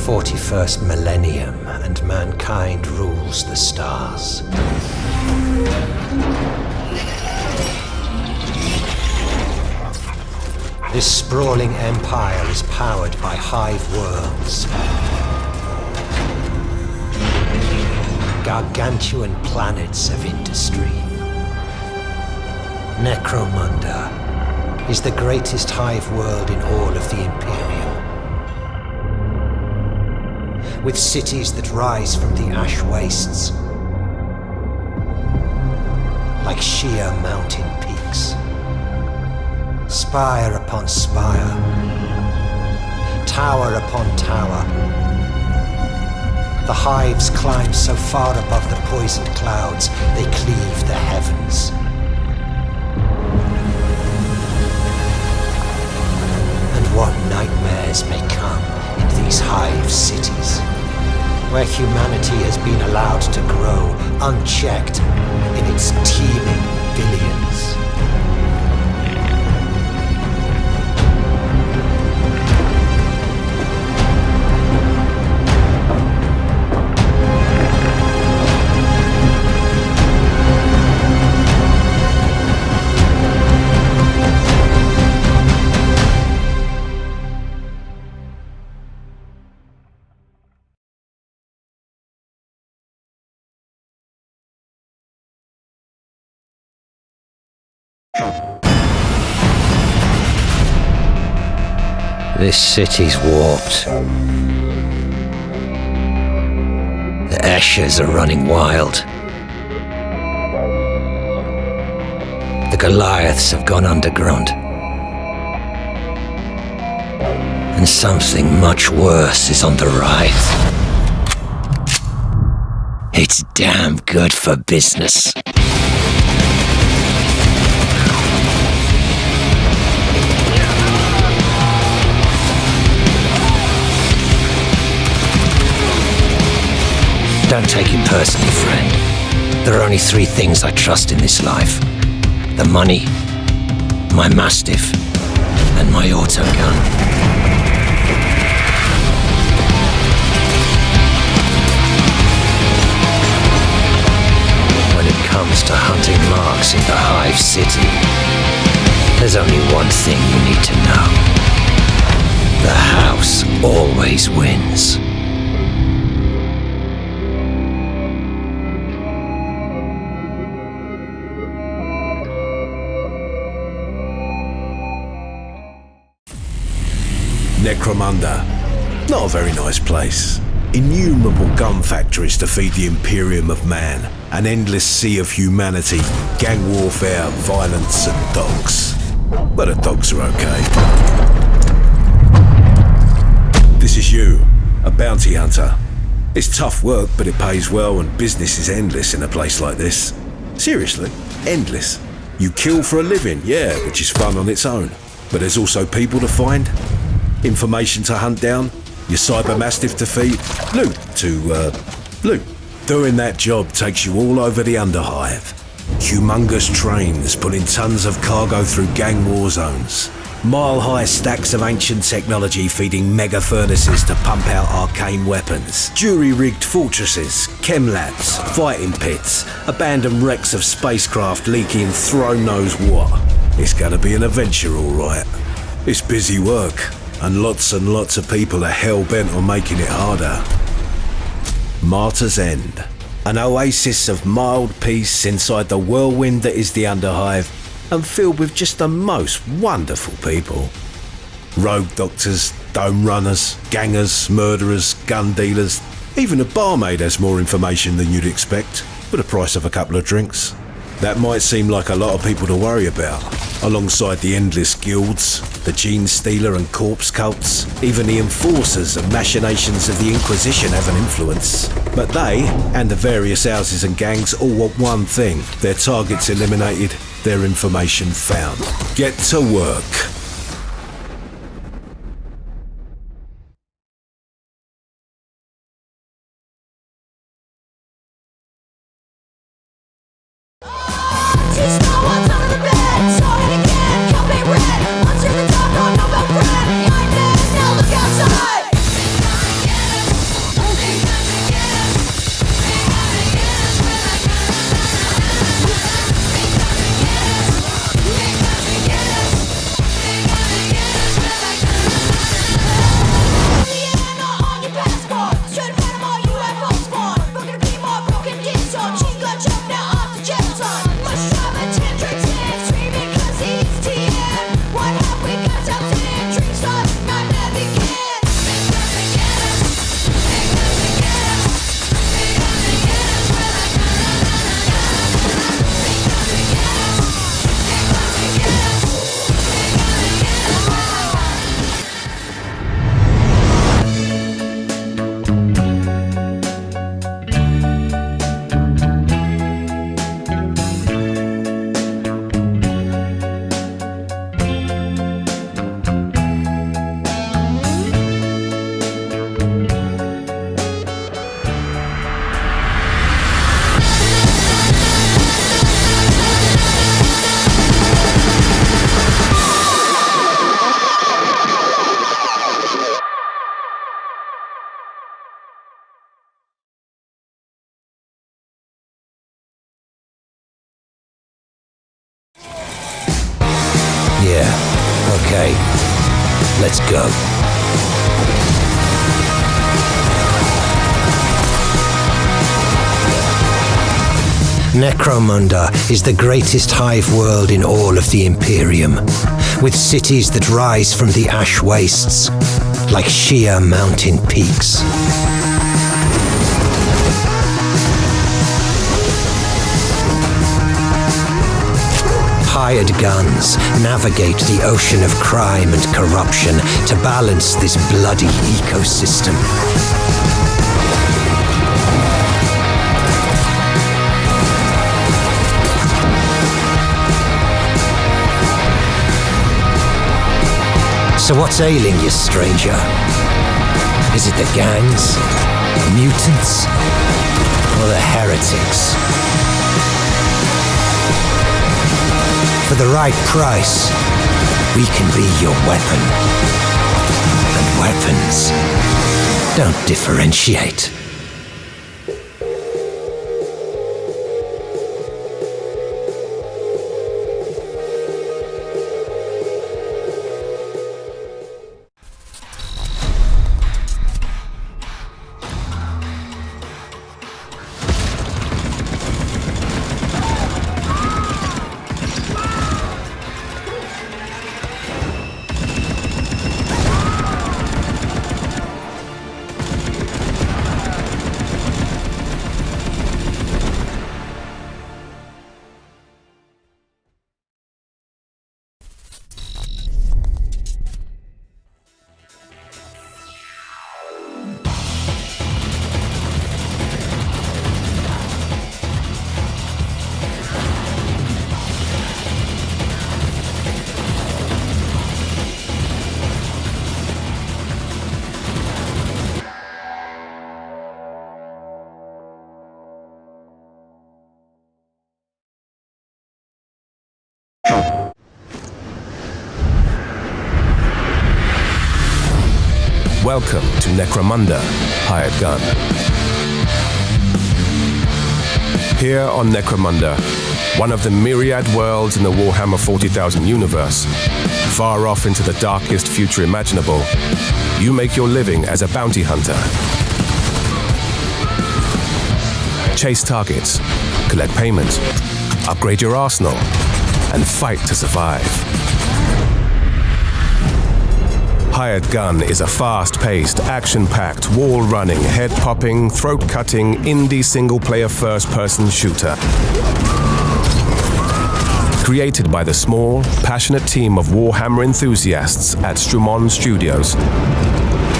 41st millennium, and mankind rules the stars. This sprawling empire is powered by Hive worlds. Gargantuan planets of industry. Necromunda is the greatest Hive world in all of the Imperium. With cities that rise from the ash wastes, like sheer mountain peaks. Spire upon spire, tower upon tower. The Hives climb so far above the poisoned clouds, they cleave the heavens. And what nightmares may come in these Hive cities, where humanity has been allowed to grow unchecked in its teeming billions. This city's warped. The Esches are running wild. The Goliaths have gone underground. And something much worse is on the rise. It's damn good for business. Don't take it personally, friend. There are only three things I trust in this life. The money, my Mastiff, and my autogun. When it comes to hunting marks in the Hive City, there's only one thing you need to know. The house always wins. Necromunda. Not a very nice place. Innumerable gun factories to feed the Imperium of man. An endless sea of humanity, gang warfare, violence and dogs. But the dogs are okay. This is you, a bounty hunter. It's tough work, but it pays well and business is endless in a place like this. Seriously, endless. You kill for a living, yeah, which is fun on its own. But there's also people to find. Information to hunt down, your cyber mastiff to feed, loot. Doing that job takes you all over the Underhive. Humongous trains pulling tons of cargo through gang war zones. Mile-high stacks of ancient technology feeding mega furnaces to pump out arcane weapons. Jury-rigged fortresses, chem labs, fighting pits, abandoned wrecks of spacecraft leaking throne knows what. It's gonna be an adventure, all right. It's busy work. And lots of people are hell-bent on making it harder. Martyr's End. An oasis of mild peace inside the whirlwind that is the Underhive, and filled with just the most wonderful people. Rogue doctors, dome runners, gangers, murderers, gun dealers. Even a barmaid has more information than you'd expect, for the price of a couple of drinks. That might seem like a lot of people to worry about, alongside the endless guilds, the gene stealer and corpse cults. Even the enforcers and machinations of the Inquisition have an influence. But they, and the various houses and gangs, all want one thing: their targets eliminated, their information found. Get to work. Okay, let's go. Necromunda is the greatest hive world in all of the Imperium, with cities that rise from the ash wastes, like sheer mountain peaks. Hired guns navigate the ocean of crime and corruption to balance this bloody ecosystem. So what's ailing you, stranger? Is it the gangs, the mutants, or the heretics? For the right price, we can be your weapon. And weapons don't differentiate. Welcome to Necromunda, Hired Gun. Here on Necromunda, one of the myriad worlds in the Warhammer 40,000 universe, far off into the darkest future imaginable, you make your living as a bounty hunter. Chase targets, collect payment, upgrade your arsenal, and fight to survive. Hired Gun is a fast-paced, action-packed, wall-running, head-popping, throat-cutting, indie single-player first-person shooter. Created by the small, passionate team of Warhammer enthusiasts at Streum On Studios,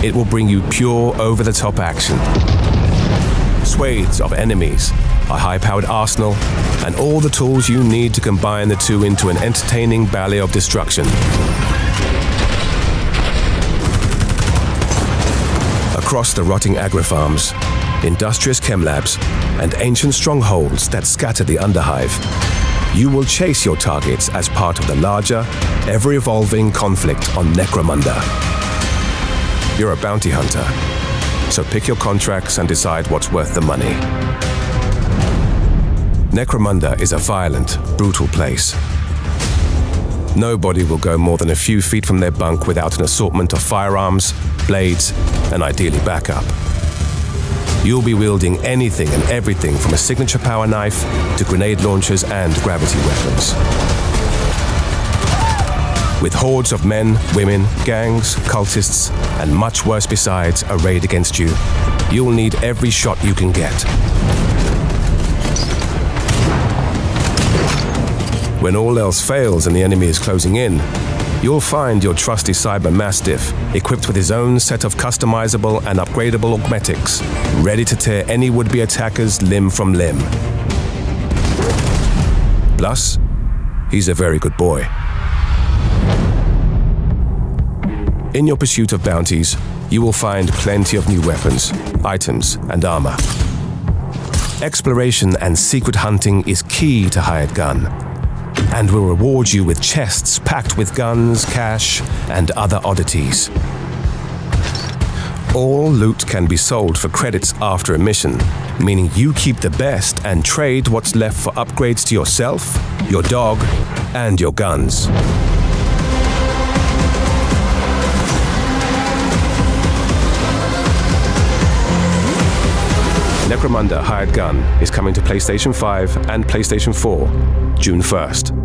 it will bring you pure, over-the-top action. Swathes of enemies, a high-powered arsenal, and all the tools you need to combine the two into an entertaining ballet of destruction. Across the rotting agri-farms, industrious chem labs, and ancient strongholds that scatter the Underhive, you will chase your targets as part of the larger, ever-evolving conflict on Necromunda. You're a bounty hunter, so pick your contracts and decide what's worth the money. Necromunda is a violent, brutal place. Nobody will go more than a few feet from their bunk without an assortment of firearms, blades, and ideally backup. You'll be wielding anything and everything from a signature power knife to grenade launchers and gravity weapons. With hordes of men, women, gangs, cultists, and much worse besides arrayed against you, you'll need every shot you can get. When all else fails and the enemy is closing in, you'll find your trusty cyber mastiff equipped with his own set of customizable and upgradable augmetics, ready to tear any would-be attackers limb from limb. Plus, he's a very good boy. In your pursuit of bounties, you will find plenty of new weapons, items, and armor. Exploration and secret hunting is key to Hired Gun, and will reward you with chests packed with guns, cash, and other oddities. All loot can be sold for credits after a mission, meaning you keep the best and trade what's left for upgrades to yourself, your dog, and your guns. Necromunda Hired Gun is coming to PlayStation 5 and PlayStation 4 June 1st.